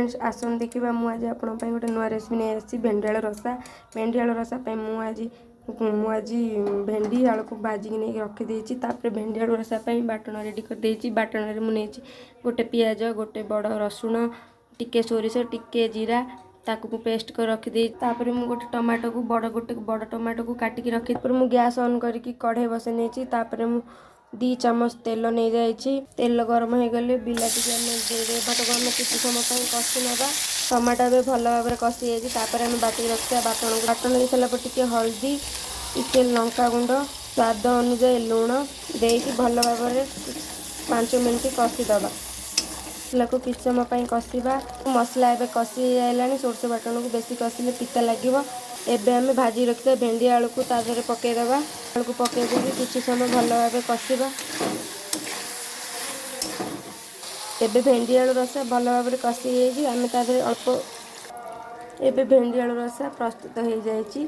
Friends आसन देखा मुझे आप गोटे नुआ रेसिपी नहीं आसी भेंडी आलू रसा। भेंडी आलू रसा मुझे भेंडी आलू को भाजिक नहीं रखीदे। भेंडी आलू रसा बाटण रेडी कर बाटण मुझे गोटे पियाज गोटे बड़ रसुण टिके सोरिष टिके जीरा ताकू पेस्ट कर रखीदे। मुझे गोटे टमाटो को गोटे बड़ टमाटो को काटिक रखी मुझे गैस ऑन करके कढ़ाई बसई नहीं। मुझे 2 चामच तेल नहीं जाइए। तेल गरम हो गले बिलाटी टमाटो को किसी समय कषि ना। टमाटो भी भल भाव कषि जाए आम बाटिक रखा बाटण दे सारा टे हल्दी टे लंका गुंड स्वाद अनुसार लुण देकी भल भाव 5 मिनट कषिदबा। मसला को किसी समय कषा मसला एवं कषि आईला सोरष बाटण को बेसी कषिले पिता लगे। एबे आम भाजी रखिए भेंडी आलू को तादेह पकईदबा। आलू को पकई किसी समय भल भाव कषा। एबे भेंडी आलू रसा भल भाव कषि आम तादेह अल्प एबे भेंडी आलू रसा प्रस्तुत हो जाए।